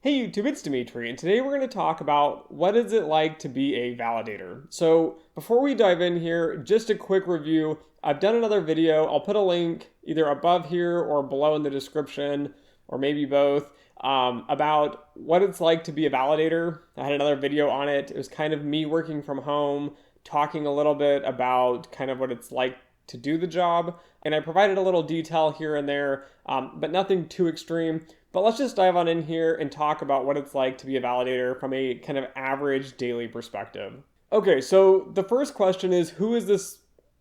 Hey YouTube, it's Dimitri, and today we're going to talk about what is it like to be a validator. So before we dive in here, just a quick review. I've done another video. I'll put a link either above here or below in the description, or maybe both, about what it's like to be a validator. I had another video on it. It was kind of me working from home, talking a little bit about kind of what it's like to do the job. And I provided a little detail here and there, but nothing too extreme. But let's just dive on in here and talk about what it's like to be a validator from a kind of average daily perspective. Okay, so the first question is, who is this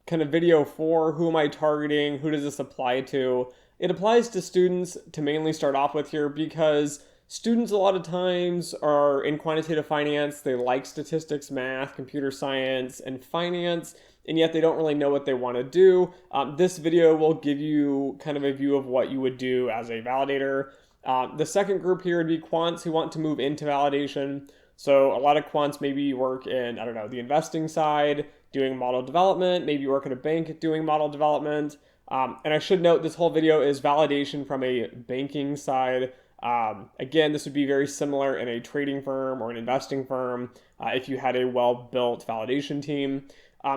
kind of video for? Who am I targeting? Who does this apply to? It applies to students to mainly start off with here because students a lot of times are in quantitative finance. They like statistics, math, computer science, and finance, and yet they don't really know what they want to do. This video will give you kind of a view of what you would do as a validator. The second group here would be quants who want to move into validation. So a lot of quants maybe work in, I don't know, the investing side, doing model development, maybe work at a bank doing model development. And I should note this whole video is validation from a banking side. Again, this would be very similar in a trading firm or an investing firm if you had a well-built validation team.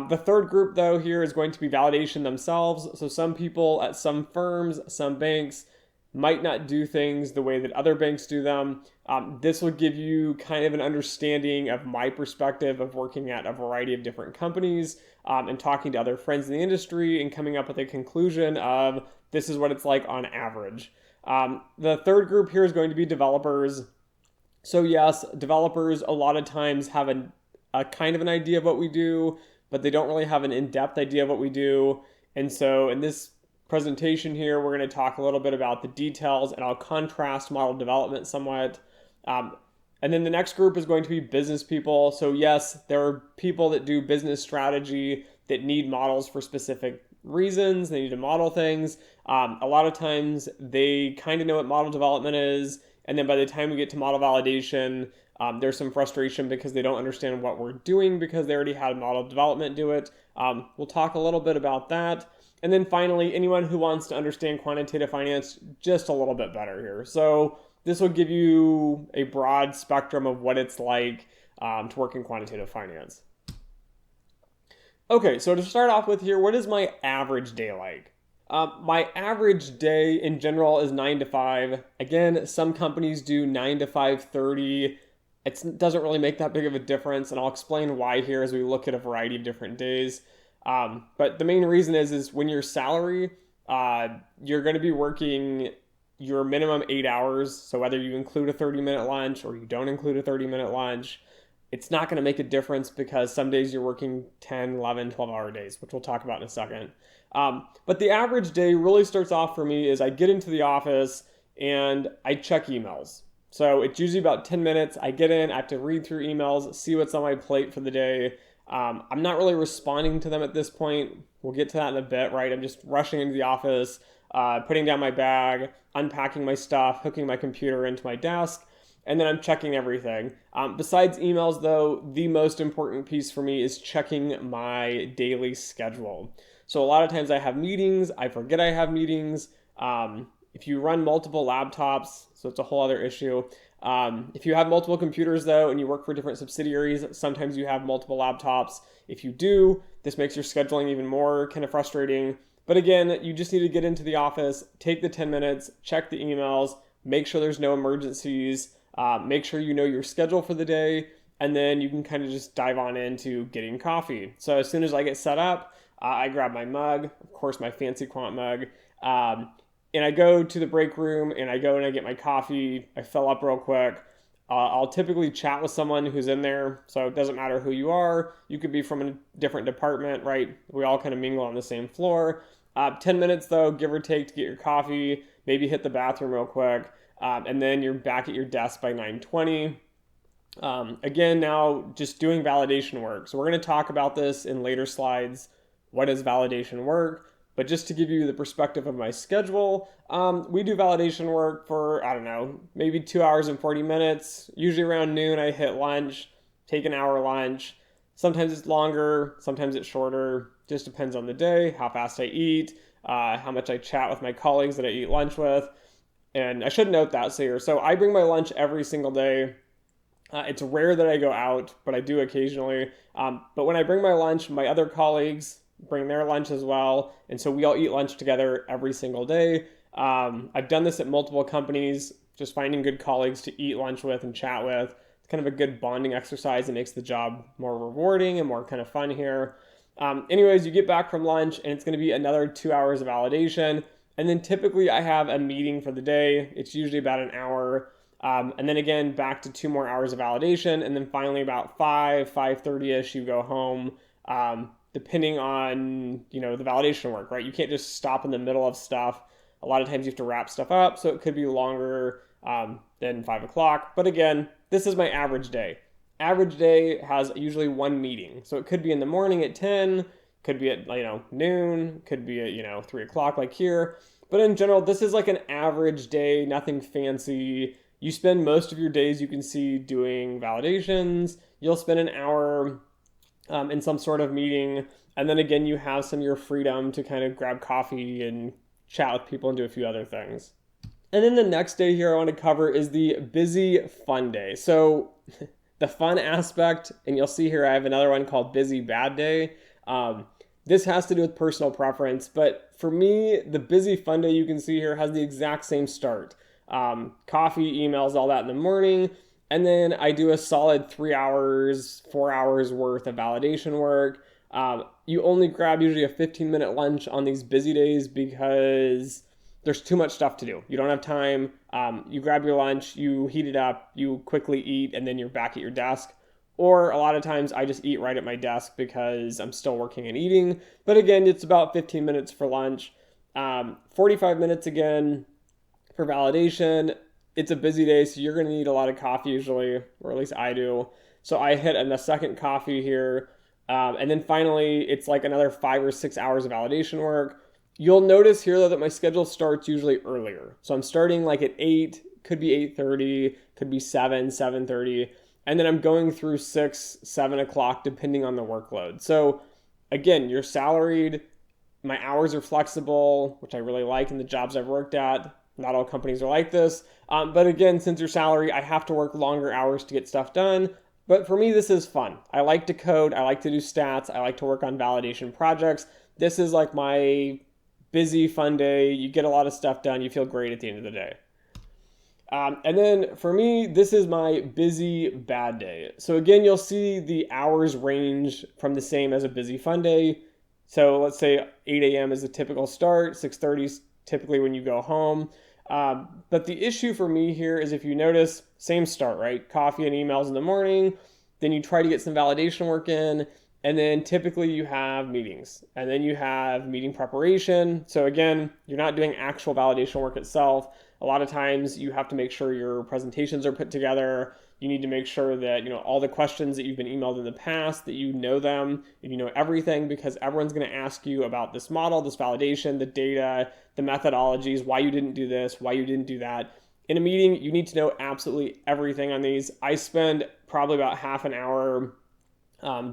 The third group, though, here is going to be validation themselves. So some people at some firms, some banks, might not do things the way that other banks do them. This will give you kind of an understanding of my perspective of working at a variety of different companies and talking to other friends in the industry and coming up with a conclusion of this is what it's like on average. The third group here is going to be developers. So yes, developers a lot of times have a kind of an idea of what we do, but they don't really have an in-depth idea of what we do. And so in this presentation here, we're going to talk a little bit about the details, and I'll contrast model development somewhat. And then the next group is going to be business people. So yes, there are people that do business strategy that need models for specific reasons. They need to model things. A lot of times they kind of know what model development is, and then by the time we get to model validation, there's some frustration because they don't understand what we're doing because they already had model development do it. We'll talk a little bit about that. And then finally, anyone who wants to understand quantitative finance just a little bit better here. So this will give you a broad spectrum of what it's like to work in quantitative finance. Okay, so to start off with here, what is my average day like? My average day in general is 9 to 5. Again, some companies do 9 to 5:30. It doesn't really make that big of a difference, and I'll explain why here as we look at a variety of different days. But the main reason is when you're salary, you're going to be working your minimum 8 hours. So whether you include a 30-minute lunch or you don't include a 30-minute lunch, it's not going to make a difference because some days you're working 10, 11, 12-hour days, which we'll talk about in a second. But the average day really starts off for me is I get into the office and I check emails. So it's usually about 10 minutes. I get in, I have to read through emails, see what's on my plate for the day. I'm not really responding to them at this point. We'll get to that in a bit, right? I'm just rushing into the office, putting down my bag, unpacking my stuff, hooking my computer into my desk, and then I'm checking everything. Besides emails, though, the most important piece for me is checking my daily schedule. So a lot of times I have meetings, I forget I have meetings. If you run multiple laptops, so it's a whole other issue. If you have multiple computers though, and you work for different subsidiaries, sometimes you have multiple laptops. If you do, this makes your scheduling even more kind of frustrating. But again, you just need to get into the office, take the 10 minutes, check the emails, make sure there's no emergencies, make sure you know your schedule for the day, and then you can kind of just dive on into getting coffee. So as soon as I get set up, I grab my mug, of course my fancy quant mug, and I go to the break room and I go and I get my coffee. I fill up real quick. I'll typically chat with someone who's in there. So it doesn't matter who you are. You could be from a different department, right? We all kind of mingle on the same floor. 10 minutes though, give or take, to get your coffee, maybe hit the bathroom real quick. And then you're back at your desk by 9:20. Again, now just doing validation work. So we're going to talk about this in later slides. What is validation work? But just to give you the perspective of my schedule, we do validation work for, I don't know, maybe 2 hours and 40 minutes. Usually around noon, I hit lunch, take an hour lunch. Sometimes it's longer, sometimes it's shorter. Just depends on the day, how fast I eat, how much I chat with my colleagues that I eat lunch with. And I should note that here. So I bring my lunch every single day. It's rare that I go out, but I do occasionally. But when I bring my lunch, my other colleagues bring their lunch as well. And so we all eat lunch together every single day. I've done this at multiple companies, just finding good colleagues to eat lunch with and chat with. It's kind of a good bonding exercise. It makes the job more rewarding and more kind of fun here. Anyways, you get back from lunch and it's going to be another 2 hours of validation. And then typically I have a meeting for the day. It's usually about an hour. And then again, back to 2 more hours of validation. And then finally about 5:30ish, you go home, depending on, the validation work, right? You can't just stop in the middle of stuff. A lot of times you have to wrap stuff up. So it could be longer than 5 o'clock. But again, this is my average day. Average day has usually one meeting. So it could be in the morning at 10, could be at, noon, could be at, 3 o'clock like here. But in general, this is like an average day, nothing fancy. You spend most of your days, you can see, doing validations. You'll spend an hour in some sort of meeting. And then again, you have some of your freedom to kind of grab coffee and chat with people and do a few other things. And then the next day here I want to cover is the busy fun day. So the fun aspect, and you'll see here I have another one called busy bad day. This has to do with personal preference, but for me, the busy fun day you can see here has the exact same start. Coffee, emails, all that in the morning. And then I do a solid 3 hours, 4 hours worth of validation work. You only grab usually a 15-minute lunch on these busy days because there's too much stuff to do. You don't have time. You grab your lunch, you heat it up, you quickly eat, and then you're back at your desk. Or a lot of times I just eat right at my desk because I'm still working and eating. But again, it's about 15 minutes for lunch. 45 minutes again for validation. It's a busy day, so you're going to need a lot of coffee usually, or at least I do. So I hit a second coffee here. And then finally, it's like another 5 or 6 hours of validation work. You'll notice here, though, that my schedule starts usually earlier. So I'm starting like at 8, could be 8:30, could be 7, 7:30. And then I'm going through 6, 7 o'clock, depending on the workload. So again, you're salaried. My hours are flexible, which I really like in the jobs I've worked at. Not all companies are like this. But again, since you're salary, I have to work longer hours to get stuff done. But for me, this is fun. I like to code. I like to do stats. I like to work on validation projects. This is like my busy, fun day. You get a lot of stuff done. You feel great at the end of the day. And then for me, this is my busy bad day. So again, you'll see the hours range from the same as a busy fun day. So let's say 8 a.m. is a typical start. 6:30 is typically when you go home. But the issue for me here is if you notice, same start, right? Coffee and emails in the morning. Then you try to get some validation work in. And then typically you have meetings. And then you have meeting preparation. So again, you're not doing actual validation work itself. A lot of times you have to make sure your presentations are put together. You need to make sure that, all the questions that you've been emailed in the past, that you know them and you know everything, because everyone's going to ask you about this model, this validation, the data, the methodologies, why you didn't do this, why you didn't do that. In a meeting, you need to know absolutely everything on these. I spend probably about half an hour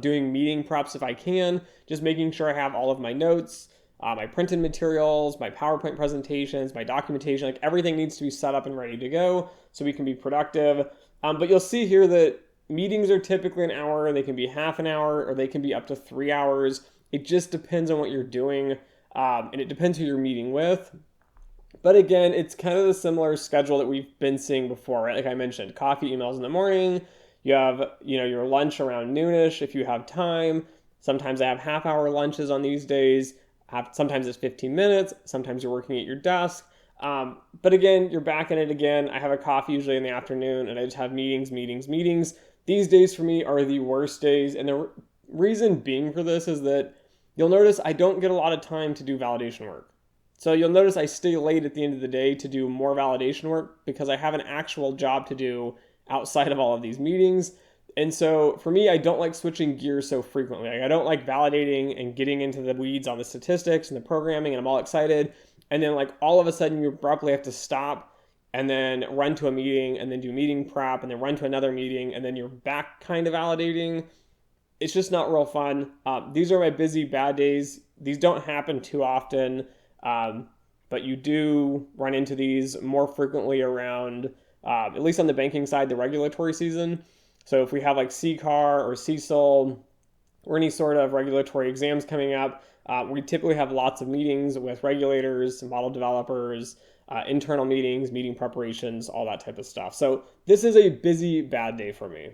doing meeting preps if I can, just making sure I have all of my notes, my printed materials, my PowerPoint presentations, my documentation, like everything needs to be set up and ready to go so we can be productive. But you'll see here that meetings are typically an hour, they can be half an hour, or they can be up to 3 hours. It just depends on what you're doing, and it depends who you're meeting with. But again, it's kind of the similar schedule that we've been seeing before, right? Like I mentioned, coffee, emails in the morning. You have, your lunch around noonish if you have time. Sometimes I have half-hour lunches on these days. Sometimes it's 15 minutes. Sometimes you're working at your desk. But again, you're back in it again. I have a coffee usually in the afternoon, and I just have meetings. These days for me are the worst days. And the reason being for this is that you'll notice I don't get a lot of time to do validation work. So you'll notice I stay late at the end of the day to do more validation work because I have an actual job to do outside of all of these meetings. And so for me, I don't like switching gears so frequently. I don't like validating and getting into the weeds on the statistics and the programming, and I'm all excited. And then all of a sudden you abruptly have to stop and then run to a meeting and then do meeting prep and then run to another meeting and then you're back kind of validating. It's just not real fun. These are my busy bad days. These don't happen too often. But but you do run into these more frequently around, at least on the banking side, the regulatory season. So if we have like CCAR or CECL or any sort of regulatory exams coming up, we typically have lots of meetings with regulators, model developers, internal meetings, meeting preparations, all that type of stuff. So this is a busy, bad day for me.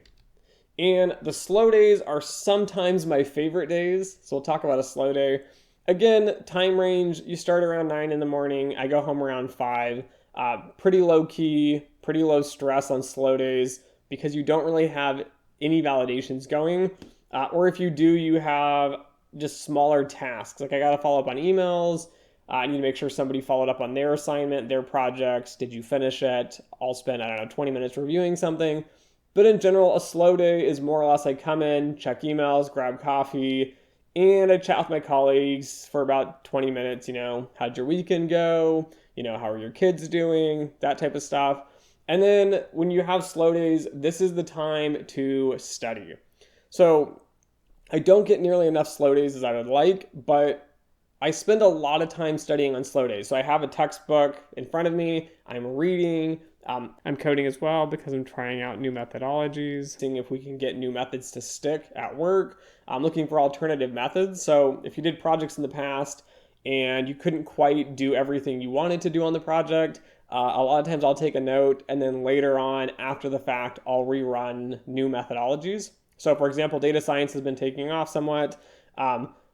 And the slow days are sometimes my favorite days. So we'll talk about a slow day. Again, time range, you start around 9 in the morning. I go home around 5. Pretty low key, pretty low stress on slow days because you don't really have any validations going. Or if you do, you have just smaller tasks. Like I got to follow up on emails. I need to make sure somebody followed up on their assignment, their projects. Did you finish it? I'll spend, 20 minutes reviewing something. But in general, a slow day is more or less I come in, check emails, grab coffee, and I chat with my colleagues for about 20 minutes. How'd your weekend go? How are your kids doing? That type of stuff. And then when you have slow days, this is the time to study. So I don't get nearly enough slow days as I would like, but I spend a lot of time studying on slow days. So I have a textbook in front of me. I'm reading. I'm coding as well because I'm trying out new methodologies, seeing if we can get new methods to stick at work. I'm looking for alternative methods. So if you did projects in the past and you couldn't quite do everything you wanted to do on the project, a lot of times I'll take a note and then later on, after the fact, I'll rerun new methodologies. So for example, data science has been taking off somewhat.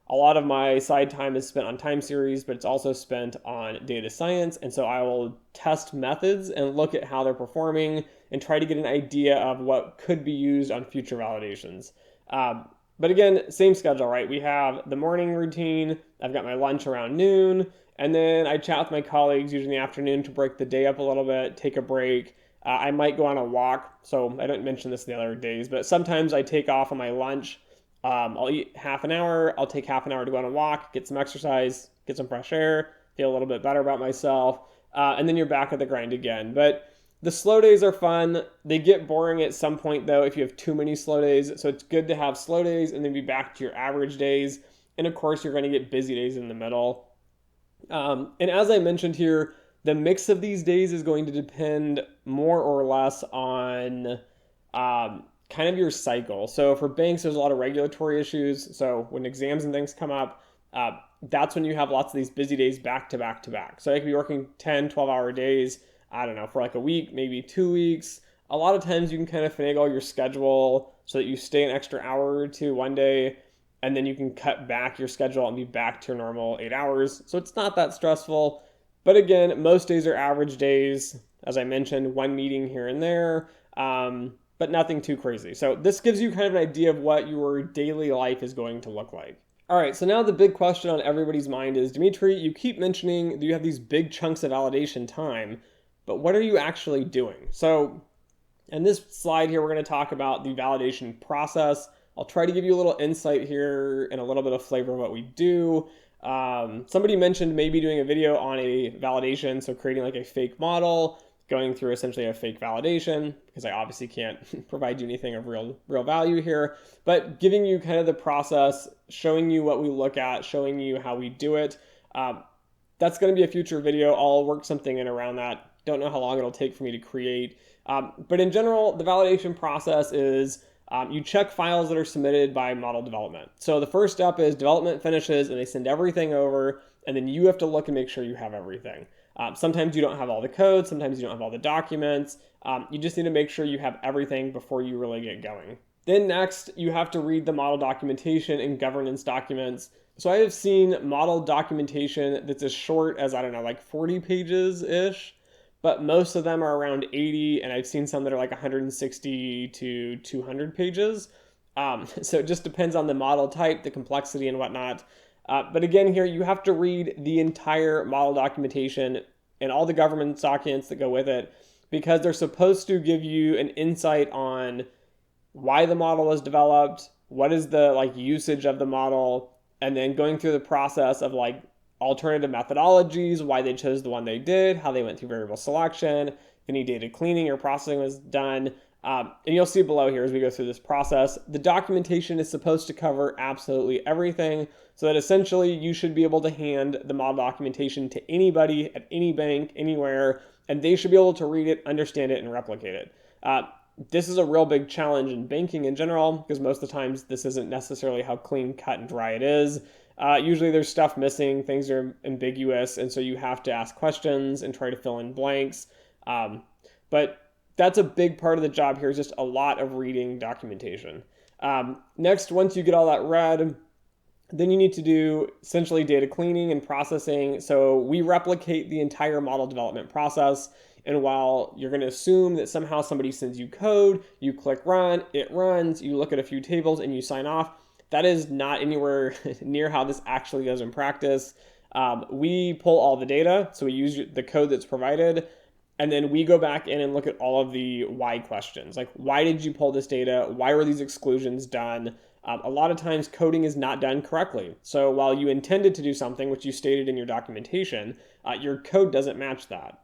A lot of my side time is spent on time series, but it's also spent on data science. And so I will test methods and look at how they're performing and try to get an idea of what could be used on future validations. But again, same schedule, right? We have the morning routine. I've got my lunch around noon. And then I chat with my colleagues usually in the afternoon to break the day up a little bit, take a break. I might go on a walk. So I don't mention this in the other days, but sometimes I take off on my lunch. I'll eat half an hour. I'll take half an hour to go on a walk, get some exercise, get some fresh air, feel a little bit better about myself. And then you're back at the grind again. But the slow days are fun. They get boring at some point, though, if you have too many slow days. So it's good to have slow days and then be back to your average days. And of course, you're going to get busy days in the middle. And as I mentioned here, the mix of these days is going to depend more or less on kind of your cycle. So for banks, there's a lot of regulatory issues. So when exams and things come up, that's when you have lots of these busy days back to back to back. So I could be working 10, 12-hour days, for like a week, maybe 2 weeks. A lot of times you can kind of finagle your schedule so that you stay an extra hour or two one day, and then you can cut back your schedule and be back to your normal 8 hours. So it's not that stressful. But again, most days are average days. As I mentioned, one meeting here and there. But nothing too crazy. So this gives you kind of an idea of what your daily life is going to look like. All right, so now the big question on everybody's mind is, Dimitri, you keep mentioning that you have these big chunks of validation time, but what are you actually doing? So in this slide here, we're going to talk about the validation process. I'll try to give you a little insight here and a little bit of flavor of what we do. Somebody mentioned maybe doing a video on a validation, so creating like a fake model, going through essentially a fake validation, because I obviously can't provide you anything of real value here, but giving you kind of the process, showing you what we look at, showing you how we do it. That's going to be a future video. I'll work something in around that. Don't know how long it'll take for me to create. But in general, the validation process is you check files that are submitted by model development. So the first step is development finishes and they send everything over, and then you have to look and make sure you have everything. Sometimes you don't have all the code, sometimes you don't have all the documents. You just need to make sure you have everything before you really get going. Then next, you have to read the model documentation and governance documents. So I have seen model documentation that's as short as, like 40 pages-ish, but most of them are around 80, and I've seen some that are like 160 to 200 pages. So it just depends on the model type, the complexity, and whatnot. But again, here you have to read the entire model documentation and all the governance documents that go with it, because they're supposed to give you an insight on why the model was developed, what is the usage of the model, and then going through the process of alternative methodologies, why they chose the one they did, how they went through variable selection, if any data cleaning or processing was done. And you'll see below here as we go through this process, the documentation is supposed to cover absolutely everything, so that essentially you should be able to hand the model documentation to anybody at any bank, anywhere, and they should be able to read it, understand it, and replicate it. This is a real big challenge in banking in general, because most of the times this isn't necessarily how clean, cut, and dry it is. Usually there's stuff missing, things are ambiguous, and so you have to ask questions and try to fill in blanks. But that's a big part of the job here, is just a lot of reading documentation. Next, once you get all that read, then you need to do essentially data cleaning and processing. So we replicate the entire model development process. And while you're going to assume that somehow somebody sends you code, you click run, it runs, you look at a few tables and you sign off, that is not anywhere near how this actually goes in practice. We pull all the data, so we use the code that's provided, and then we go back in and look at all of the why questions. Like, why did you pull this data? Why were these exclusions done? A lot of times coding is not done correctly. So while you intended to do something, which you stated in your documentation, your code doesn't match that.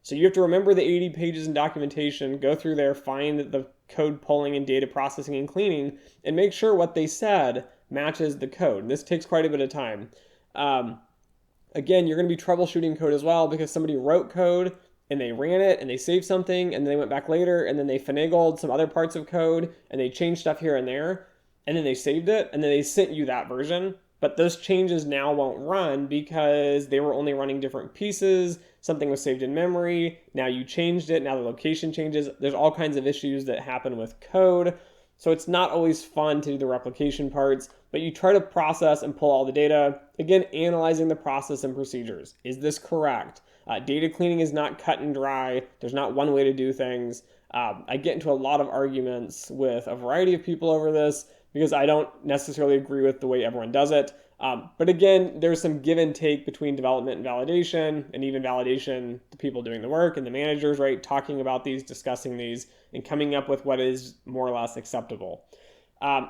So you have to remember the 80 pages in documentation, go through there, find the code pulling and data processing and cleaning, and make sure what they said matches the code. And this takes quite a bit of time. Again, you're going to be troubleshooting code as well, because somebody wrote code and they ran it and they saved something and then they went back later and then they finagled some other parts of code and they changed stuff here and there and then they saved it and then they sent you that version. But those changes now won't run because they were only running different pieces. Something was saved in memory. Now you changed it. Now the location changes. There's all kinds of issues that happen with code. So it's not always fun to do the replication parts, but you try to process and pull all the data. Again, analyzing the process and procedures. Is this correct? Data cleaning is not cut and dry. There's not one way to do things. I get into a lot of arguments with a variety of people over this because I don't necessarily agree with the way everyone does it. But again, there's some give and take between development and validation, and even validation, the people doing the work and the managers, right? Talking about these, discussing these, and coming up with what is more or less acceptable.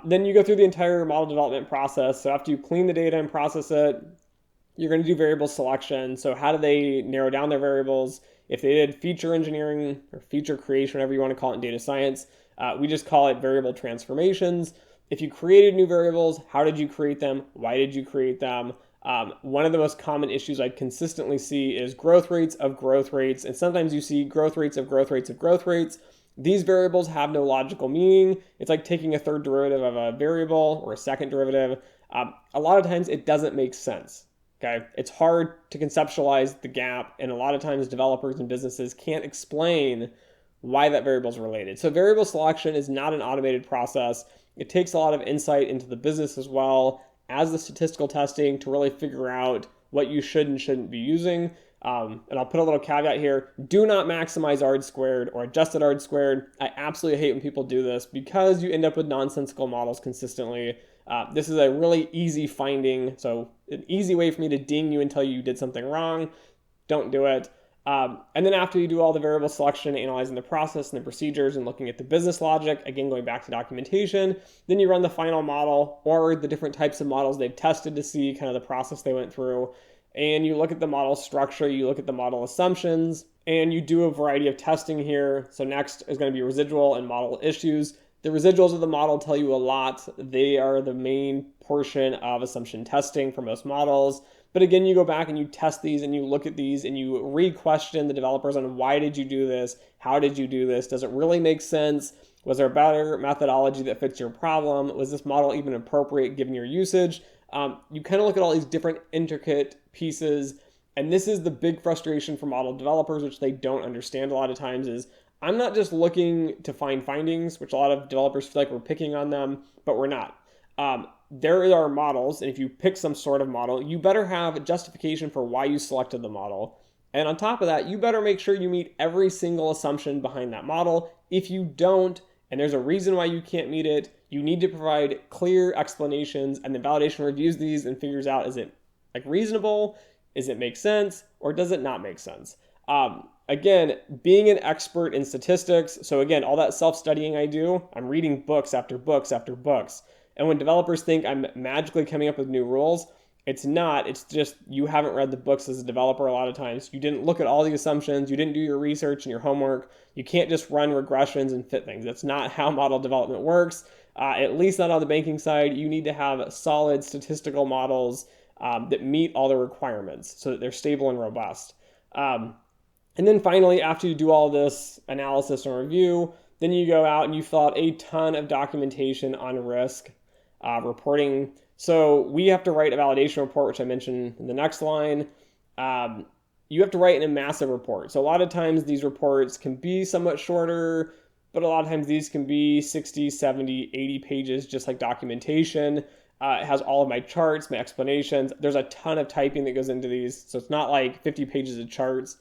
Then you go through the entire model development process. So after you clean the data and process it, you're going to do variable selection. So how do they narrow down their variables? If they did feature engineering or feature creation, whatever you want to call it in data science, we just call it variable transformations. If you created new variables, how did you create them? Why did you create them? One of the most common issues I consistently see is growth rates of growth rates. And sometimes you see growth rates of growth rates of growth rates. These variables have no logical meaning. It's like taking a third derivative of a variable or a second derivative. A lot of times it doesn't make sense. Okay, it's hard to conceptualize the gap, and a lot of times developers and businesses can't explain why that variable is related. So variable selection is not an automated process. It takes a lot of insight into the business as well as the statistical testing to really figure out what you should and shouldn't be using. And I'll put a little caveat here. Do not maximize R squared or adjusted R squared. I absolutely hate when people do this because you end up with nonsensical models consistently. This is a really easy finding, so an easy way for me to ding you and tell you did something wrong. Don't do it. And then after you do all the variable selection, analyzing the process and the procedures and looking at the business logic, again, going back to documentation, then you run the final model or the different types of models they've tested to see kind of the process they went through. And you look at the model structure, you look at the model assumptions, and you do a variety of testing here. So next is going to be residual and model issues. The residuals of the model tell you a lot. They are the main portion of assumption testing for most models. But again, you go back and you test these and you look at these and you re-question the developers on why did you do this? How did you do this? Does it really make sense? Was there a better methodology that fits your problem? Was this model even appropriate given your usage? You kind of look at all these different intricate pieces. And this is the big frustration for model developers, which they don't understand a lot of times, is I'm not just looking to find findings, which a lot of developers feel like we're picking on them, but we're not. There are models, and if you pick some sort of model, you better have a justification for why you selected the model. And on top of that, you better make sure you meet every single assumption behind that model. If you don't, and there's a reason why you can't meet it, you need to provide clear explanations, and the validation reviews these and figures out, is it like reasonable? Does it make sense? Or does it not make sense? Again, being an expert in statistics, so again, all that self-studying I do, I'm reading books after books after books. And when developers think I'm magically coming up with new rules, It's not, it's just you haven't read the books as a developer a lot of times. You didn't look at all the assumptions, you didn't do your research and your homework. You can't just run regressions and fit things. That's not how model development works. At least not on the banking side. You need to have solid statistical models that meet all the requirements so that they're stable and robust. And then finally, after you do all this analysis and review, then you go out and you fill out a ton of documentation on risk reporting. So we have to write a validation report, which I mentioned in the next line. You have to write in a massive report. So a lot of times these reports can be somewhat shorter, but a lot of times these can be 60, 70, 80 pages, just like documentation. It has all of my charts, my explanations. There's a ton of typing that goes into these. So it's not like 50 pages of charts.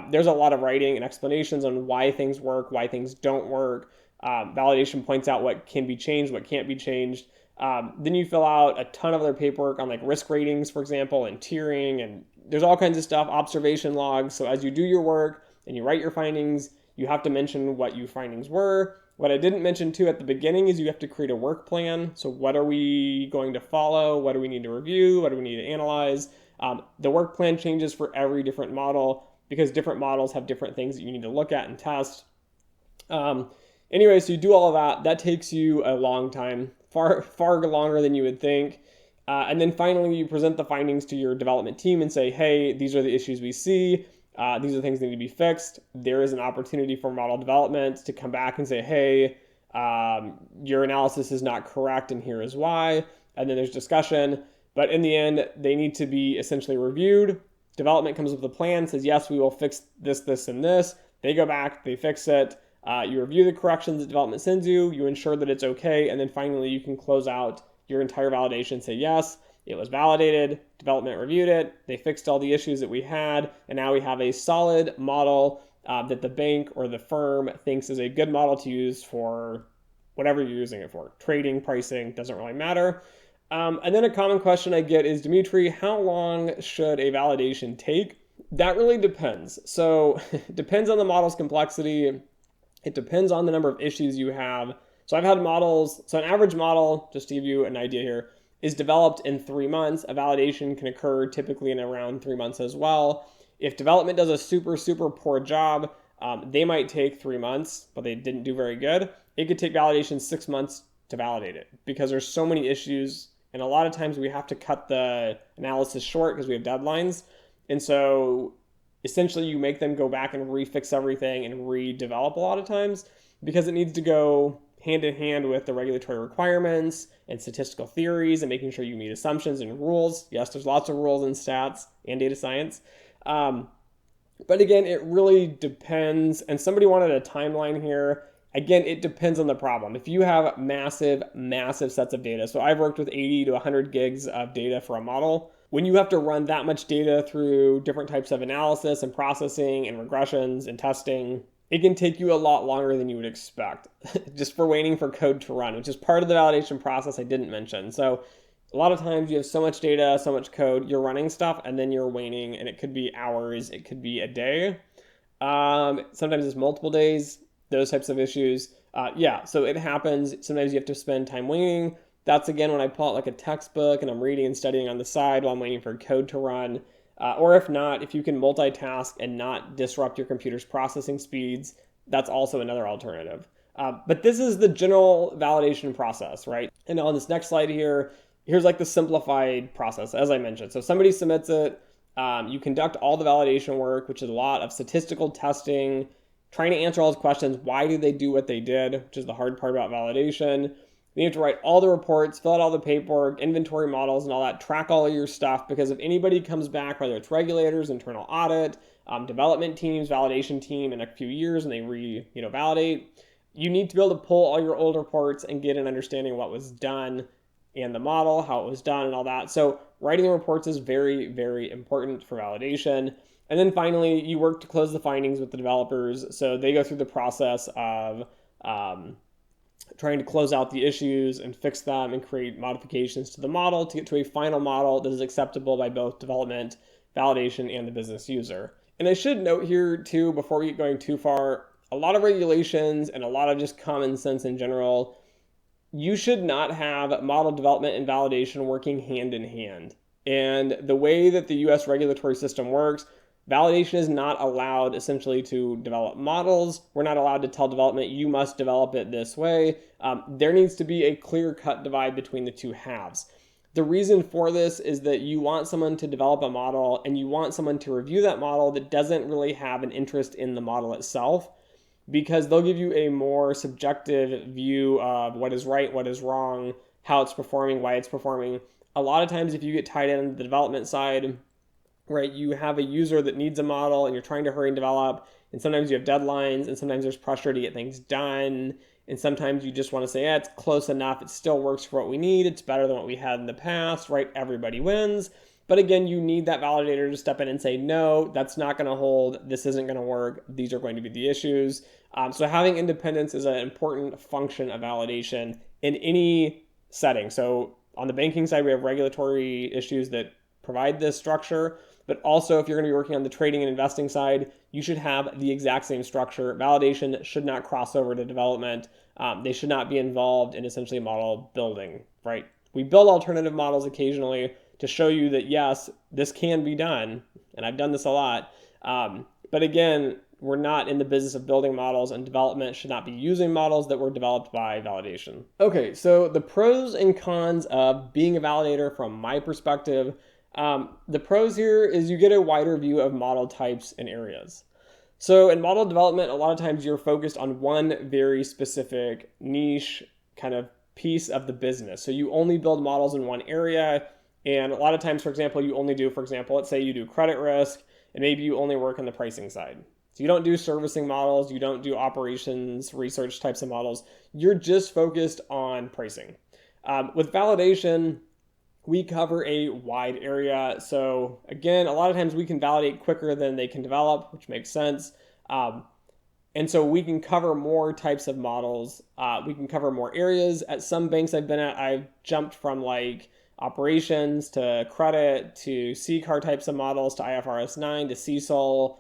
There's a lot of writing and explanations on why things work, why things don't work. Validation points out what can be changed, what can't be changed. Then you fill out a ton of other paperwork on like risk ratings, for example, and tiering, and there's all kinds of stuff, observation logs. So as you do your work and you write your findings, you have to mention what your findings were. What I didn't mention too at the beginning is you have to create a work plan. So what are we going to follow? What do we need to review? What do we need to analyze? The work plan changes for every different model because different models have different things that you need to look at and test. Anyway, so you do all of that. That takes you a long time, far longer than you would think. And then finally, you present the findings to your development team and say, hey, these are the issues we see. These are the things that need to be fixed. There is an opportunity for model development to come back and say, hey, your analysis is not correct and here is why. And then there's discussion. But in the end, they need to be essentially reviewed. Development comes up with a plan, says, yes, we will fix this, this, and this. They go back, they fix it. You review the corrections that development sends you. You ensure that it's okay. And then finally, you can close out your entire validation, say, yes, it was validated, development reviewed it, they fixed all the issues that we had, and now we have a solid model that the bank or the firm thinks is a good model to use for whatever you're using it for. Trading, pricing, doesn't really matter. And then a common question I get is, Dimitri, how long should a validation take? That really depends. So it depends on the model's complexity. It depends on the number of issues you have. So I've had models, so an average model, just to give you an idea here, is developed in 3 months. A validation can occur typically in around 3 months as well. If development does a super poor job, they might take 3 months, but they didn't do very good. It could take validation 6 months to validate it because there's so many issues. And a lot of times we have to cut the analysis short because we have deadlines. And so essentially you make them go back and refix everything and redevelop a lot of times because it needs to go hand in hand with the regulatory requirements and statistical theories and making sure you meet assumptions and rules. Yes, there's lots of rules in stats and data science. But again, it really depends. And somebody wanted a timeline here. Again, it depends on the problem. If you have massive sets of data, so I've worked with 80 to 100 gigs of data for a model. When you have to run that much data through different types of analysis and processing and regressions and testing, it can take you a lot longer than you would expect just for waiting for code to run, which is part of the validation process I didn't mention. So a lot of times you have so much data, so much code, you're running stuff, and then you're waiting, and it could be hours, it could be a day. Sometimes it's multiple days, those types of issues. So it happens. Sometimes you have to spend time waiting. That's, again, when I pull out like a textbook and I'm reading and studying on the side while I'm waiting for code to run. Or if not, if you can multitask and not disrupt your computer's processing speeds, that's also another alternative. But this is the general validation process, right? And on this next slide here, here's like the simplified process, as I mentioned. So somebody submits it, you conduct all the validation work, which is a lot of statistical testing, trying to answer all those questions. Why did they do what they did, which is the hard part about validation. You have to write all the reports, fill out all the paperwork, inventory models and all that, track all of your stuff, because if anybody comes back, whether it's regulators, internal audit, development teams, validation team in a few years and they validate, you need to be able to pull all your old reports and get an understanding of what was done and the model, how it was done and all that. So writing the reports is very important for validation. And then finally, you work to close the findings with the developers. So they go through the process of trying to close out the issues and fix them and create modifications to the model to get to a final model that is acceptable by both development, validation, and the business user. And I should note here too, before we get going too far, a lot of regulations and a lot of just common sense in general, you should not have model development and validation working hand in hand. And the way that the US regulatory system works, validation is not allowed essentially to develop models. We're not allowed to tell development, you must develop it this way. There needs to be a clear-cut divide between the two halves. The reason for this is that you want someone to develop a model and you want someone to review that model that doesn't really have an interest in the model itself, because they'll give you a more subjective view of what is right, what is wrong, how it's performing, why it's performing. A lot of times if you get tied in the development side, right, you have a user that needs a model and you're trying to hurry and develop, and sometimes you have deadlines, and sometimes there's pressure to get things done, and sometimes you just want to say, yeah, it's close enough, it still works for what we need, it's better than what we had in the past, right? Everybody wins. But again, you need that validator to step in and say, no, that's not going to hold, this isn't going to work, these are going to be the issues. So having independence is an important function of validation in any setting. So on the banking side, we have regulatory issues that provide this structure, but also if you're going to be working on the trading and investing side, you should have the exact same structure. Validation should not cross over to development. They should not be involved in essentially model building, right? We build alternative models occasionally to show you that, yes, this can be done, and I've done this a lot. But again, we're not in the business of building models, and development should not be using models that were developed by validation. Okay, so the pros and cons of being a validator from my perspective. The pros here is you get a wider view of model types and areas. So in model development, a lot of times you're focused on one very specific niche kind of piece of the business. So you only build models in one area. And a lot of times, for example, you only do, for example, let's say you do credit risk, and maybe you only work on the pricing side. So you don't do servicing models, you don't do operations, research types of models. You're just focused on pricing. With validation, we cover a wide area. So again, a lot of times we can validate quicker than they can develop, which makes sense. And so we can cover more types of models. We can cover more areas. At some banks I've been at, I've jumped from like operations to credit to CCAR types of models to IFRS 9 to CECL,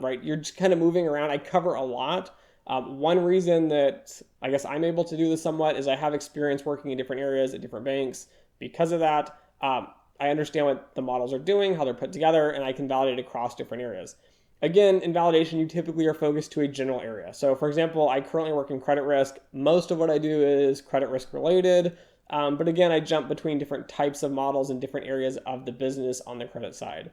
right? You're just kind of moving around. I cover a lot. One reason that I guess I'm able to do this somewhat is I have experience working in different areas at different banks. Because of that, I understand what the models are doing, how they're put together, and I can validate across different areas. Again, in validation, you typically are focused to a general area. So for example, I currently work in credit risk. Most of what I do is credit risk related. But again, I jump between different types of models in different areas of the business on the credit side.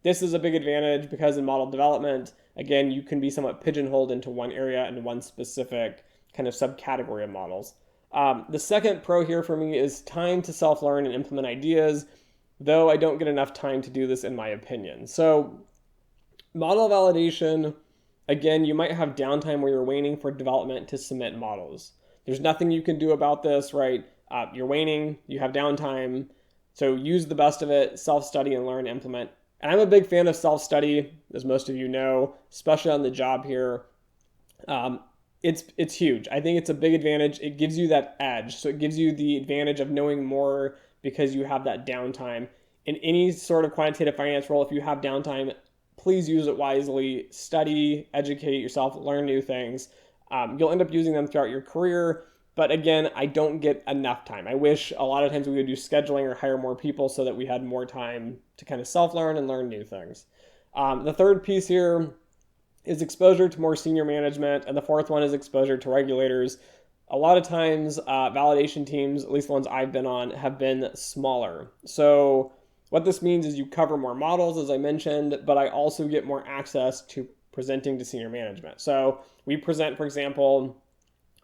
This is a big advantage because in model development, again, you can be somewhat pigeonholed into one area and one specific kind of subcategory of models. The second pro here for me is time to self-learn and implement ideas, though I don't get enough time to do this in my opinion. So model validation, again, you might have downtime where you're waiting for development to submit models. There's nothing you can do about this, right? You're waiting, you have downtime, so use the best of it, self-study and learn, implement. And I'm a big fan of self-study, as most of you know, especially on the job here. It's huge. I think it's a big advantage. It gives you that edge. So it gives you the advantage of knowing more because you have that downtime. In any sort of quantitative finance role, if you have downtime, please use it wisely. Study, educate yourself, learn new things. You'll end up using them throughout your career. But again, I don't get enough time. I wish a lot of times we would do scheduling or hire more people so that we had more time to kind of self-learn and learn new things. The third piece here is exposure to more senior management, and the fourth one is exposure to regulators. A lot of times, validation teams, at least the ones I've been on, have been smaller. So what this means is you cover more models, as I mentioned, but I also get more access to presenting to senior management. So we present, for example,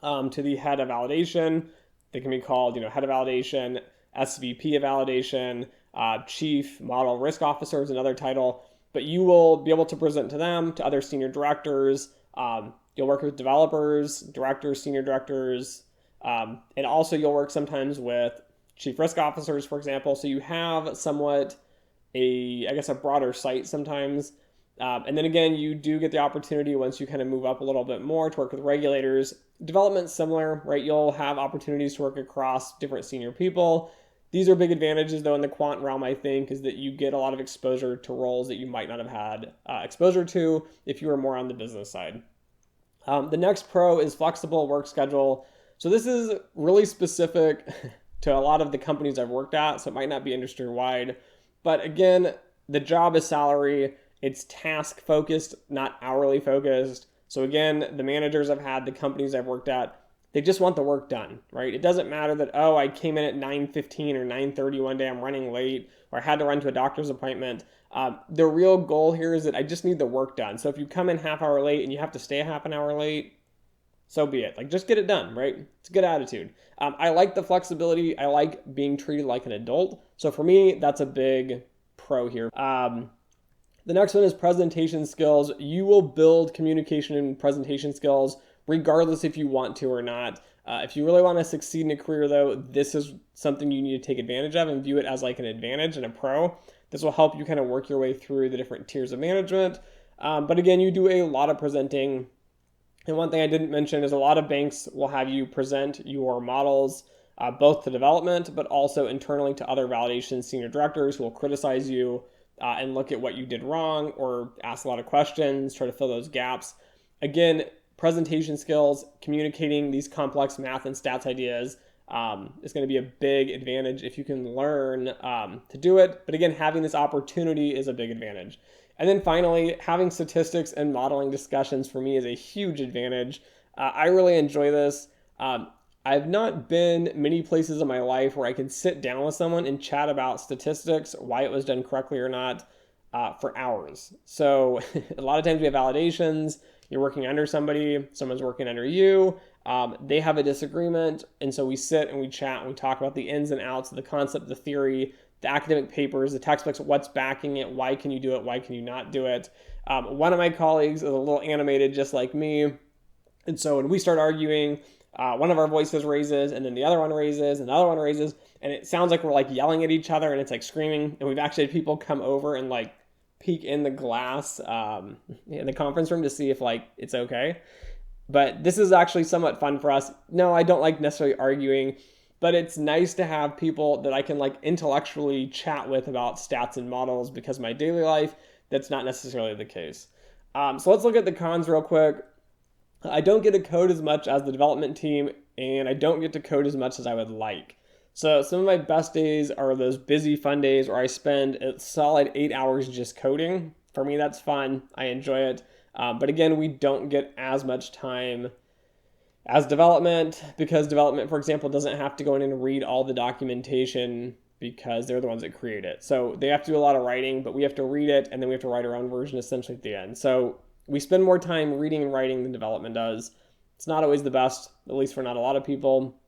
to the head of validation. They can be called, head of validation, SVP of validation, chief model risk officer is another title. But you will be able to present to them, to other senior directors. You'll work with developers, directors, senior directors, and also you'll work sometimes with chief risk officers, for example. So you have somewhat a broader sight sometimes. And then again, you do get the opportunity once you kind of move up a little bit more to work with regulators. Development's similar, right? You'll have opportunities to work across different senior people. These are big advantages, though, in the quant realm, I think, is that you get a lot of exposure to roles that you might not have had exposure to if you were more on the business side. The next pro is flexible work schedule. So this is really specific to a lot of the companies I've worked at, so it might not be industry-wide. But again, the job is salary. It's task focused, not hourly focused. So again, the managers I've had, the companies I've worked at, they just want the work done, right? It doesn't matter that, oh, I came in at 9:15 or 9:30 one day, I'm running late, or I had to run to a doctor's appointment. The real goal here is that I just need the work done. So if you come in half hour late and you have to stay a half an hour late, so be it. Like, just get it done, right? It's a good attitude. I like the flexibility. I like being treated like an adult. So for me, that's a big pro here. The next one is presentation skills. You will build communication and presentation skills regardless if you want to or not. If you really want to succeed in a career, though, this is something you need to take advantage of and view it as like an advantage and a pro. This will help you kind of work your way through the different tiers of management. But again, you do a lot of presenting. And one thing I didn't mention is a lot of banks will have you present your models both to development, but also internally to other validation senior directors who will criticize you and look at what you did wrong or ask a lot of questions, try to fill those gaps. Again, presentation skills, communicating these complex math and stats ideas is going to be a big advantage if you can learn to do it. But again, having this opportunity is a big advantage. And then finally, having statistics and modeling discussions for me is a huge advantage. I really enjoy this. I've not been many places in my life where I can sit down with someone and chat about statistics, why it was done correctly or not, for hours. So a lot of times we have validations. You're working under somebody, someone's working under you. They have a disagreement, and so we sit and we chat and we talk about the ins and outs of the concept, the theory, the academic papers, the textbooks, what's backing it, why can you do it, why can you not do it. One of my colleagues is a little animated just like me, and so when we start arguing, one of our voices raises, and then the other one raises, and the other one raises, and it sounds like we're like yelling at each other, and it's like screaming, and we've actually had people come over and like peek in the glass in the conference room to see if like it's okay. But this is actually somewhat fun for us. No, I don't like necessarily arguing, but it's nice to have people that I can like intellectually chat with about stats and models, because my daily life, that's not necessarily the case. So let's look at the cons real quick. I don't get to code as much as the development team, and I don't get to code as much as I would like. So some of my best days are those busy, fun days where I spend a solid 8 hours just coding. For me, that's fun. I enjoy it. But again, we don't get as much time as development, because development, for example, doesn't have to go in and read all the documentation because they're the ones that create it. So they have to do a lot of writing, but we have to read it, and then we have to write our own version essentially at the end. So we spend more time reading and writing than development does. It's not always the best, at least for not a lot of people.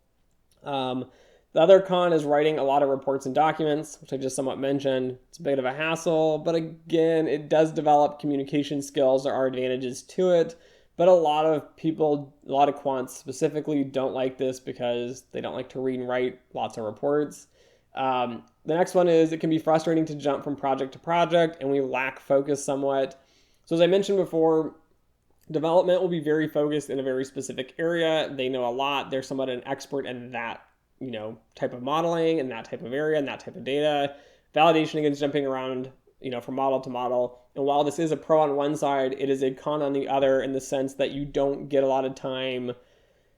The other con is writing a lot of reports and documents, which I just somewhat mentioned. It's a bit of a hassle, but again, it does develop communication skills. There are advantages to it, but a lot of people, a lot of quants specifically, don't like this because they don't like to read and write lots of reports. The next one is it can be frustrating to jump from project to project, and we lack focus somewhat. So as I mentioned before, development will be very focused in a very specific area. They know a lot. They're somewhat an expert in that, type of modeling and that type of area and that type of data. Validation, again, is jumping around, from model to model. And while this is a pro on one side, it is a con on the other, in the sense that you don't get a lot of time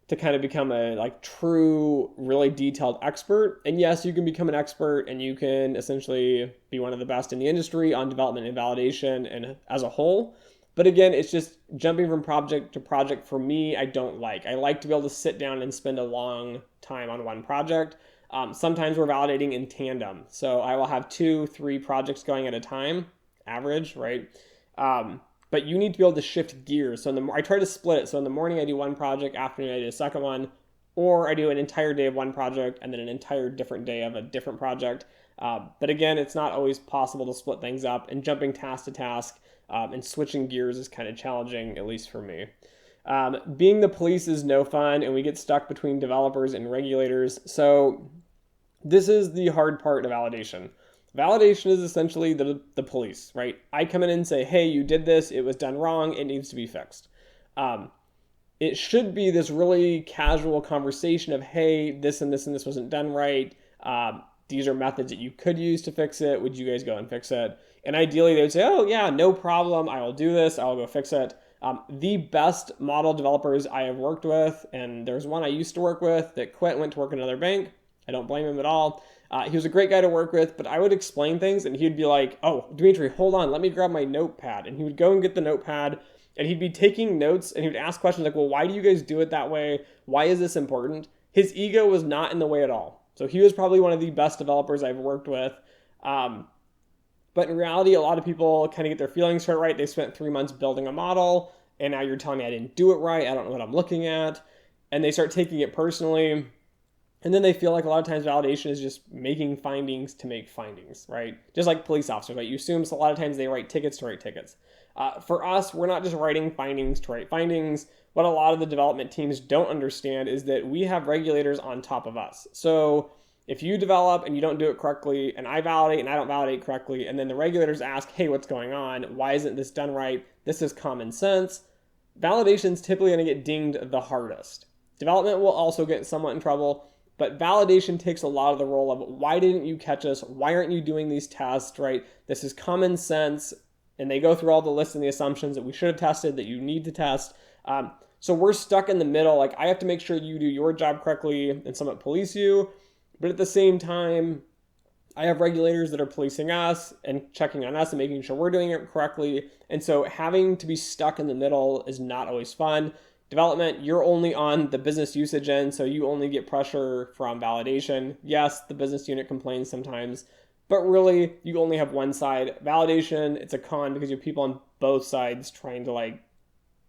to kind of become a true, really detailed expert. And yes, you can become an expert and you can essentially be one of the best in the industry on development and validation and as a whole. But again, it's just jumping from project to project for me, I don't like. I like to be able to sit down and spend a long time on one project. Sometimes we're validating in tandem. So I will have 2-3 projects going at a time, average, right? But you need to be able to shift gears. So I try to split it. So in the morning, I do one project, afternoon, I do a second one, or I do an entire day of one project and then an entire different day of a different project. But again, it's not always possible to split things up, and jumping task to task and switching gears is kind of challenging, at least for me. Being the police is no fun, and we get stuck between developers and regulators. So this is the hard part of validation. Validation is essentially the police, right? I come in and say, hey, you did this, it was done wrong, it needs to be fixed. It should be this really casual conversation of, hey, this and this and this wasn't done right. These are methods that you could use to fix it. Would you guys go and fix it? And ideally, they would say, oh, yeah, no problem. I will do this. I will go fix it. The best model developers I have worked with, and there's one I used to work with that quit, went to work at another bank. I don't blame him at all. He was a great guy to work with, but I would explain things and he'd be like, oh, Dimitri, hold on, let me grab my notepad. And he would go and get the notepad and he'd be taking notes and he would ask questions like, well, why do you guys do it that way? Why is this important? His ego was not in the way at all. So he was probably one of the best developers I've worked with. But in reality, a lot of people kind of get their feelings hurt, right? They spent 3 months building a model and now you're telling me I didn't do it right. I don't know what I'm looking at. And they start taking it personally. And then they feel like a lot of times validation is just making findings to make findings, right? Just like police officers, right? You assume so a lot of times they write tickets to write tickets. For us, we're not just writing findings to write findings. What a lot of the development teams don't understand is that we have regulators on top of us. So if you develop and you don't do it correctly, and I validate and I don't validate correctly, and then the regulators ask, hey, what's going on? Why isn't this done right? This is common sense. Validation's typically going to get dinged the hardest. Development will also get somewhat in trouble, but validation takes a lot of the role of why didn't you catch us? Why aren't you doing these tests, right? This is common sense. And they go through all the lists and the assumptions that we should have tested, that you need to test. So we're stuck in the middle. Like, I have to make sure you do your job correctly and somewhat police you. But at the same time, I have regulators that are policing us and checking on us and making sure we're doing it correctly. And so having to be stuck in the middle is not always fun. Development, you're only on the business usage end, so you only get pressure from validation. Yes, the business unit complains sometimes, but really, you only have one side. Validation, it's a con because you have people on both sides trying to like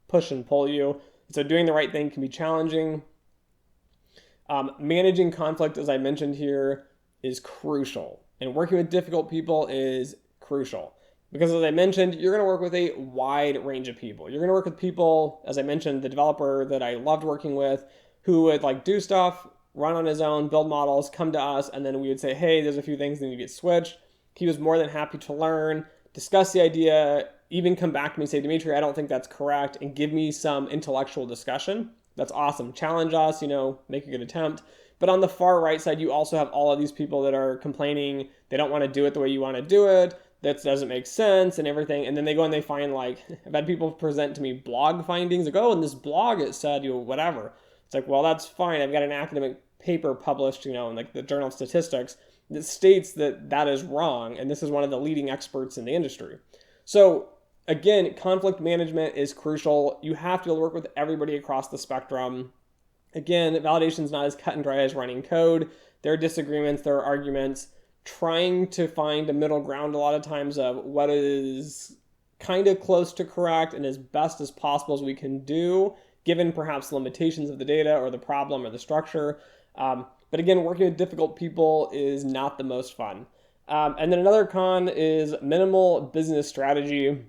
push and pull you. So doing the right thing can be challenging. Managing conflict, as I mentioned here, is crucial. And working with difficult people is crucial. Because as I mentioned, you're going to work with a wide range of people. You're going to work with people, as I mentioned, the developer that I loved working with, who would like do stuff, run on his own, build models, come to us, and then we would say, hey, there's a few things that need to get switched. He was more than happy to learn, discuss the idea, even come back to me and say, Dimitri, I don't think that's correct, and give me some intellectual discussion. That's awesome. Challenge us, make a good attempt. But on the far right side, you also have all of these people that are complaining. They don't want to do it the way you want to do it. That doesn't make sense and everything. And then they go and they find I've had people present to me blog findings. Like, oh, in this blog it said, whatever. It's like, well, that's fine. I've got an academic paper published, in the Journal of Statistics that states that that is wrong. And this is one of the leading experts in the industry. So again, conflict management is crucial. You have to work with everybody across the spectrum. Again, validation is not as cut and dry as running code. There are disagreements, there are arguments. Trying to find a middle ground a lot of times of what is kind of close to correct and as best as possible as we can do, given perhaps limitations of the data or the problem or the structure. But again, working with difficult people is not the most fun. And then another con is minimal business strategy.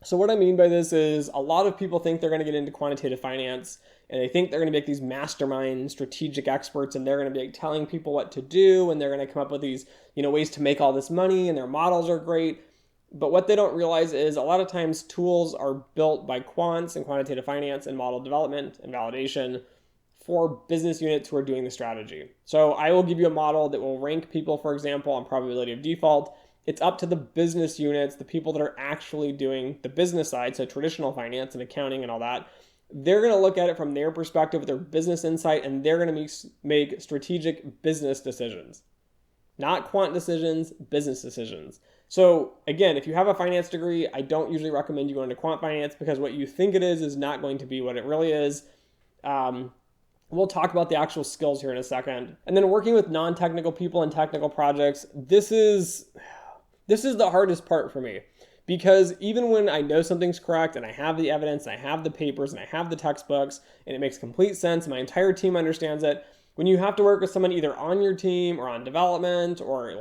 So what I mean by this is a lot of people think they're going to get into quantitative finance and they think they're going to make these mastermind strategic experts and they're going to be telling people what to do and they're going to come up with these, ways to make all this money and their models are great. But what they don't realize is a lot of times tools are built by quants and quantitative finance and model development and validation for business units who are doing the strategy. So I will give you a model that will rank people, for example, on probability of default. It's up to the business units, the people that are actually doing the business side, so traditional finance and accounting and all that. They're going to look at it from their perspective, with their business insight, and they're going to make strategic business decisions. Not quant decisions, business decisions. So again, if you have a finance degree, I don't usually recommend you go into quant finance because what you think it is not going to be what it really is. We'll talk about the actual skills here in a second. And then working with non-technical people and technical projects, this is the hardest part for me. Because even when I know something's correct and I have the evidence and I have the papers and I have the textbooks and it makes complete sense, my entire team understands it, when you have to work with someone either on your team or on development or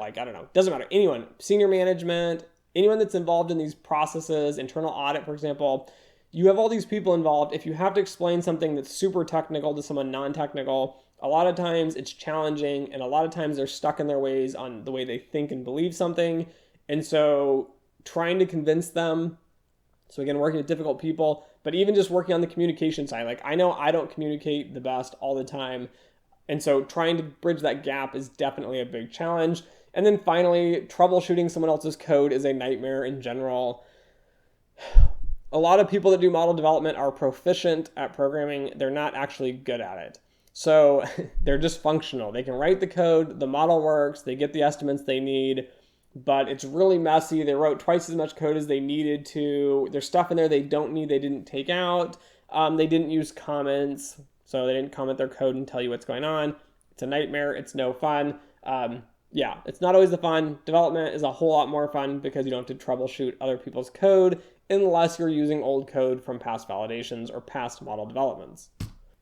doesn't matter, anyone, senior management, anyone that's involved in these processes, internal audit, for example, you have all these people involved. If you have to explain something that's super technical to someone non-technical, a lot of times it's challenging and a lot of times they're stuck in their ways on the way they think and believe something. And so trying to convince them, so again, working with difficult people, but even just working on the communication side, I know I don't communicate the best all the time. And so trying to bridge that gap is definitely a big challenge. And then finally, troubleshooting someone else's code is a nightmare in general. A lot of people that do model development are proficient at programming. They're not actually good at it. So they're just functional. They can write the code, the model works, they get the estimates they need, but it's really messy. They wrote twice as much code as they needed to. There's stuff in there they don't need, they didn't take out. They didn't use comments, so they didn't comment their code and tell you what's going on. It's a nightmare. It's no fun. Yeah, it's not always the fun. Development is a whole lot more fun because you don't have to troubleshoot other people's code unless you're using old code from past validations or past model developments.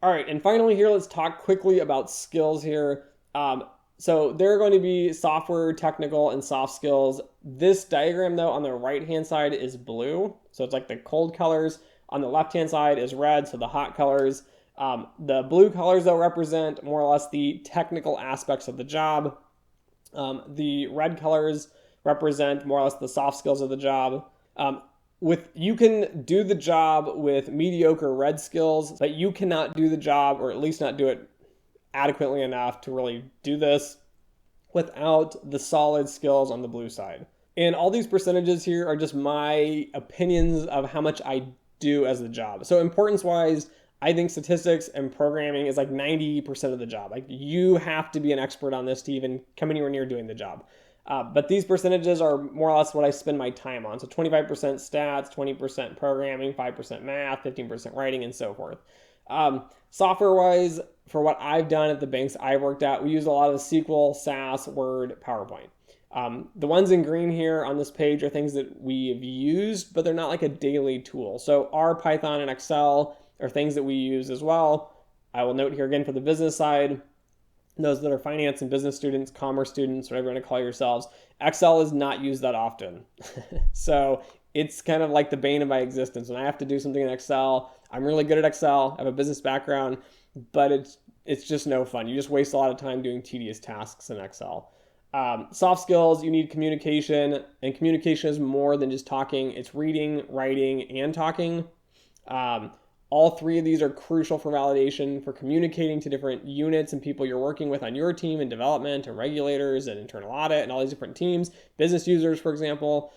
All right, and finally here, let's talk quickly about skills here. So there are going to be software, technical, and soft skills. This diagram, though, on the right-hand side is blue. So it's like the cold colors. On the left-hand side is red, so the hot colors. The blue colors, though, represent more or less the technical aspects of the job. The red colors represent more or less the soft skills of the job. You can do the job with mediocre red skills, but you cannot do the job, or at least not do it adequately enough to really do this, without the solid skills on the blue side. And all these percentages here are just my opinions of how much I do as the job. So importance-wise, I think statistics and programming is like 90% of the job. Like, you have to be an expert on this to even come anywhere near doing the job. But these percentages are more or less what I spend my time on. So 25% stats, 20% programming, 5% math, 15% writing, and so forth. Software-wise, for what I've done at the banks I've worked at, we use a lot of SQL, SAS, Word, PowerPoint. The ones in green here on this page are things that we've used, but they're not like a daily tool. So R, Python, and Excel are things that we use as well. I will note here again for the business side, those that are finance and business students, commerce students, whatever you want to call yourselves, Excel is not used that often. So it's kind of like the bane of my existence. When I have to do something in Excel, I'm really good at Excel, I have a business background, but it's just no fun. You just waste a lot of time doing tedious tasks in Excel. Soft skills, you need communication, and communication is more than just talking. It's reading, writing, and talking. All three of these are crucial for validation, for communicating to different units and people you're working with on your team in development and regulators and internal audit and all these different teams, business users, for example.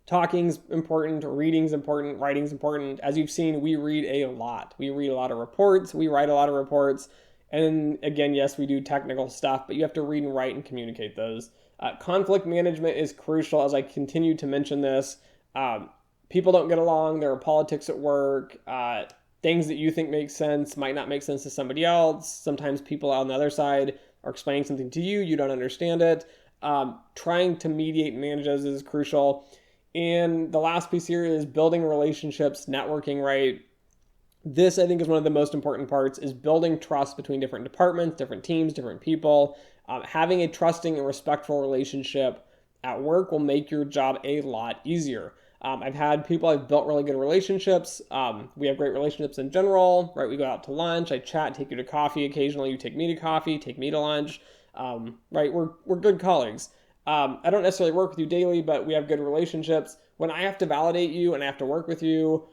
Talking's important, reading's important, writing's important. As you've seen, we read a lot. We read a lot of reports, we write a lot of reports. And again, yes, we do technical stuff, but you have to read and write and communicate those. Conflict management is crucial, as I continue to mention this. People don't get along. There are politics at work. Things that you think make sense might not make sense to somebody else. Sometimes people on the other side are explaining something to you. You don't understand it. Trying to mediate and manage those is crucial. And the last piece here is building relationships, networking, right? This, I think, is one of the most important parts, is building trust between different departments, different teams, different people. Having a trusting and respectful relationship at work will make your job a lot easier. I've had people I've built really good relationships. We have great relationships in general, right? We go out to lunch, I chat, take you to coffee occasionally. You take me to coffee, take me to lunch, right? We're good colleagues. I don't necessarily work with you daily, but we have good relationships. When I have to validate you and I have to work with you,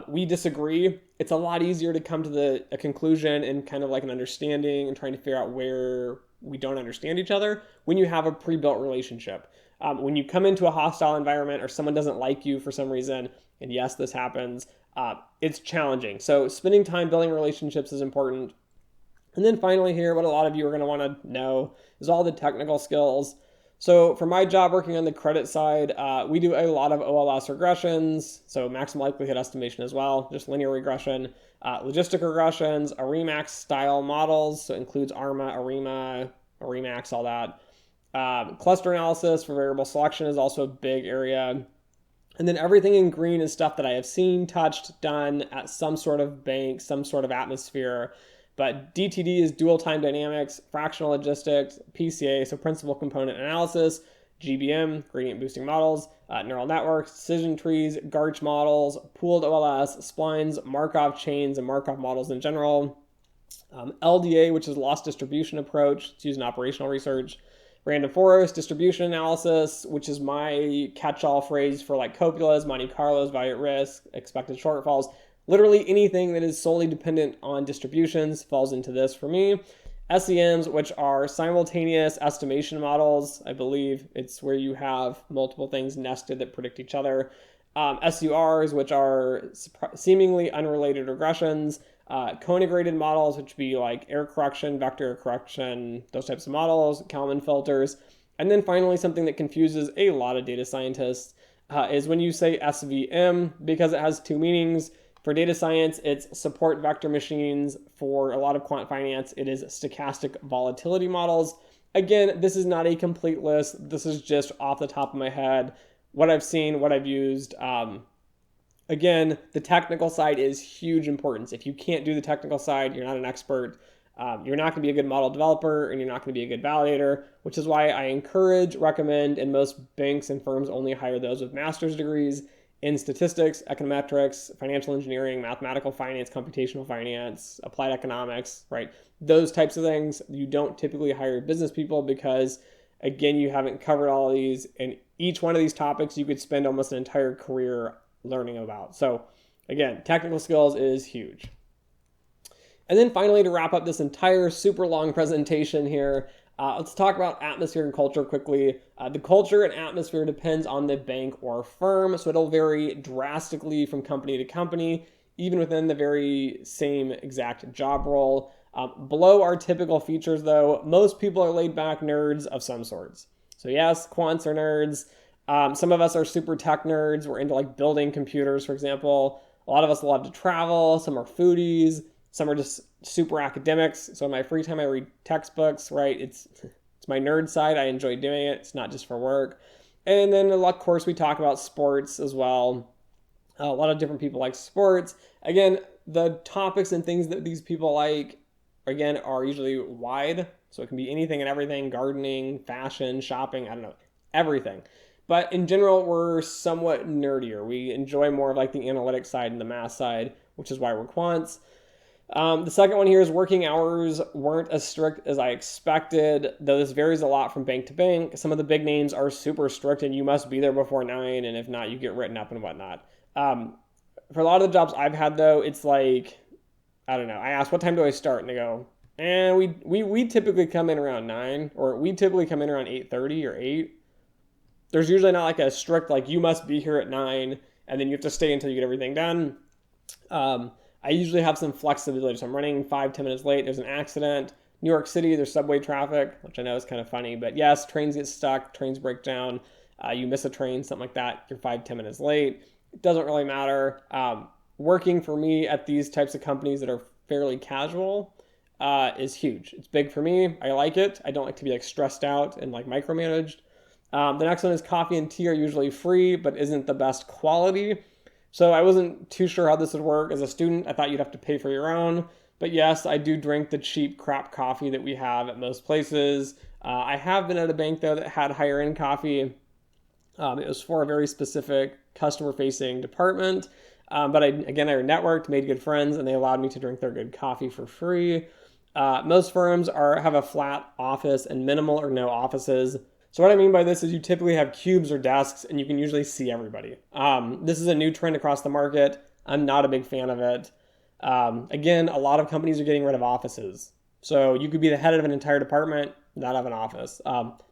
we disagree. It's a lot easier to come to a conclusion and kind of like an understanding and trying to figure out where we don't understand each other when you have a pre-built relationship. When you come into a hostile environment or someone doesn't like you for some reason, and yes, this happens, it's challenging. So spending time building relationships is important. And then finally here, what a lot of you are going to want to know is all the technical skills. So for my job working on the credit side, we do a lot of OLS regressions, so maximum likelihood estimation as well, just linear regression, logistic regressions, ARIMAX style models, so it includes ARMA, ARIMA, ARIMAX, all that. Cluster analysis for variable selection is also a big area. And then everything in green is stuff that I have seen, touched, done at some sort of bank, some sort of atmosphere. But DTD is dual time dynamics, fractional logistics, PCA, so principal component analysis, GBM, gradient boosting models, neural networks, decision trees, GARCH models, pooled OLS, splines, Markov chains, and Markov models in general. LDA, which is loss distribution approach, it's used in operational research. Random forest distribution analysis, which is my catch-all phrase for like copulas, Monte Carlos, value at risk, expected shortfalls. Literally anything that is solely dependent on distributions falls into this for me. SEMs, which are simultaneous estimation models. I believe it's where you have multiple things nested that predict each other. SURs, which are seemingly unrelated regressions. Co-integrated models, which would be like error correction, vector error correction, those types of models, Kalman filters. And then finally, something that confuses a lot of data scientists is when you say SVM, because it has two meanings. For data science, it's support vector machines. For a lot of quant finance, it is stochastic volatility models. Again, this is not a complete list. This is just off the top of my head, what I've seen, what I've used. Again, the technical side is huge importance. If you can't do the technical side, you're not an expert. You're not going to be a good model developer, and you're not going to be a good validator, which is why I encourage, recommend, and most banks and firms only hire those with master's degrees in statistics, econometrics, financial engineering, mathematical finance, computational finance, applied economics, right? Those types of things. You don't typically hire business people because, again, you haven't covered all of these. And each one of these topics, you could spend almost an entire career learning about. So again, technical skills is huge. And then finally, to wrap up this entire super long presentation here, let's talk about atmosphere and culture quickly. The culture and atmosphere depends on the bank or firm, so it'll vary drastically from company to company, even within the very same exact job role. Below our typical features, though, most people are laid-back nerds of some sorts. So yes, quants are nerds. Some of us are super tech nerds. We're into like building computers, for example. A lot of us love to travel. Some are foodies. Some are just super academics. So in my free time, I read textbooks, right? It's my nerd side. I enjoy doing it. It's not just for work. And then, of course, we talk about sports as well. A lot of different people like sports. Again, the topics and things that these people like, again, are usually wide. So it can be anything and everything: gardening, fashion, shopping, I don't know, everything. But in general, we're somewhat nerdier. We enjoy more of like the analytics side and the math side, which is why we're quants. The second one here is working hours weren't as strict as I expected, though this varies a lot from bank to bank. Some of the big names are super strict and you must be there before 9, and if not, you get written up and whatnot. For a lot of the jobs I've had, though, it's like, I don't know, I ask, what time do I start? And they go, we typically come in around 9, or we typically come in around 8:30 or 8. There's usually not like a strict, like, you must be here at 9, and then you have to stay until you get everything done. I usually have some flexibility. So I'm running 5-10 minutes late. There's an accident. New York City, there's subway traffic, which I know is kind of funny. But yes, trains get stuck. Trains break down. You miss a train, something like that. You're 5-10 minutes late. It doesn't really matter. Working for me at these types of companies that are fairly casual is huge. It's big for me. I like it. I don't like to be like stressed out and like micromanaged. The next one is coffee and tea are usually free, but isn't the best quality. So I wasn't too sure how this would work. As a student, I thought you'd have to pay for your own. But yes, I do drink the cheap crap coffee that we have at most places. I have been at a bank, though, that had higher end coffee. It was for a very specific customer-facing department. But I networked, made good friends, and they allowed me to drink their good coffee for free. Most firms have a flat office and minimal or no offices. So what I mean by this is you typically have cubes or desks, and you can usually see everybody. This is a new trend across the market. I'm not a big fan of it. Again, a lot of companies are getting rid of offices. So you could be the head of an entire department, not have an office.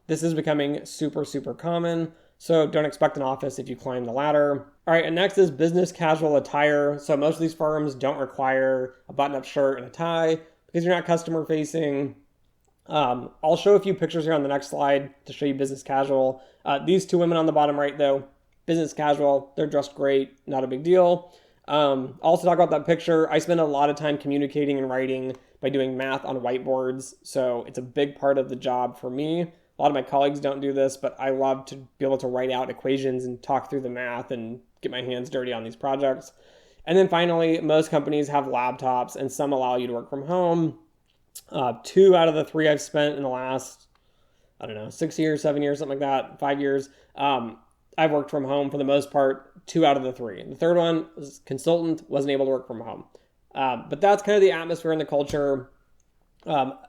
This is becoming super, super common. So don't expect an office if you climb the ladder. All right, and next is business casual attire. So most of these firms don't require a button-up shirt and a tie because you're not customer facing. I'll show a few pictures here on the next slide to show you business casual. These two women on the bottom right, though, business casual, they're dressed great, not a big deal. Also talk about that picture. I spend a lot of time communicating and writing by doing math on whiteboards, so it's a big part of the job for me. A lot of my colleagues don't do this, but I love to be able to write out equations and talk through the math and get my hands dirty on these projects. And then finally, most companies have laptops and some allow you to work from home. 2 out of the 3 I've spent in the last, 6 years, 7 years, something like that, 5 years. I've worked from home for the most part, 2 out of the 3. The third one was consultant, wasn't able to work from home. But that's kind of the atmosphere and the culture.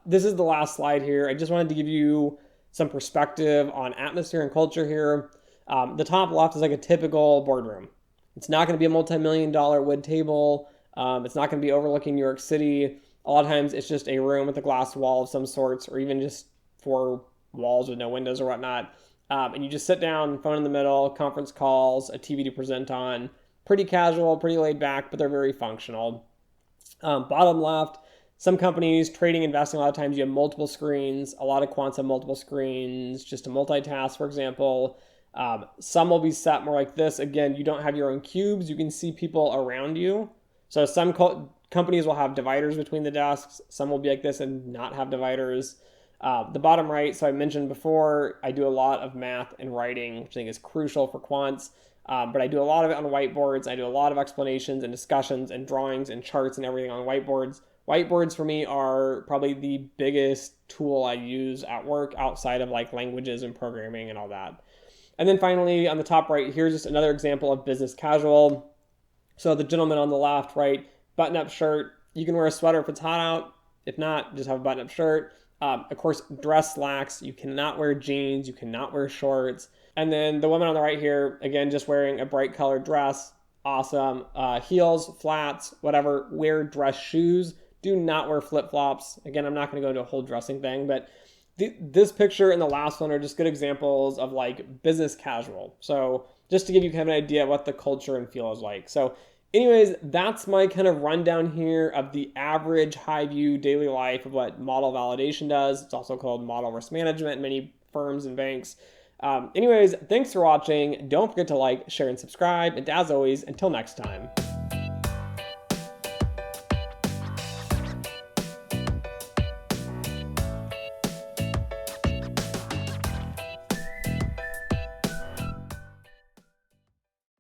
This is the last slide here. I just wanted to give you some perspective on atmosphere and culture here. The top left is like a typical boardroom. It's not going to be a multi-million-dollar wood table. It's not going to be overlooking New York City. A lot of times it's just a room with a glass wall of some sorts, or even just 4 walls with no windows or whatnot. And you just sit down, phone in the middle, conference calls, a TV to present on. Pretty casual, pretty laid back, but they're very functional. Bottom left, some companies, trading, investing, a lot of times you have multiple screens. A lot of quants have multiple screens just to multitask, for example. Some will be set more like this. Again, you don't have your own cubes. You can see people around you. So some companies will have dividers between the desks. Some will be like this and not have dividers. The bottom right, so I mentioned before, I do a lot of math and writing, which I think is crucial for quants. But I do a lot of it on whiteboards. I do a lot of explanations and discussions and drawings and charts and everything on whiteboards. Whiteboards for me are probably the biggest tool I use at work outside of like languages and programming and all that. And then finally, on the top right, here's just another example of business casual. So the gentleman on the left, right, button-up shirt. You can wear a sweater if it's hot out. If not, just have a button-up shirt. Of course, dress slacks. You cannot wear jeans. You cannot wear shorts. And then the woman on the right here, again, just wearing a bright colored dress. Awesome. Heels, flats, whatever. Wear dress shoes. Do not wear flip-flops. Again, I'm not going to go into a whole dressing thing, but this picture and the last one are just good examples of like business casual. So just to give you kind of an idea of what the culture and feel is like. So anyways, that's my kind of rundown here of the average high view daily life of what model validation does. It's also called model risk management in many firms and banks. Anyways, thanks for watching. Don't forget to like, share, and subscribe. And as always, until next time.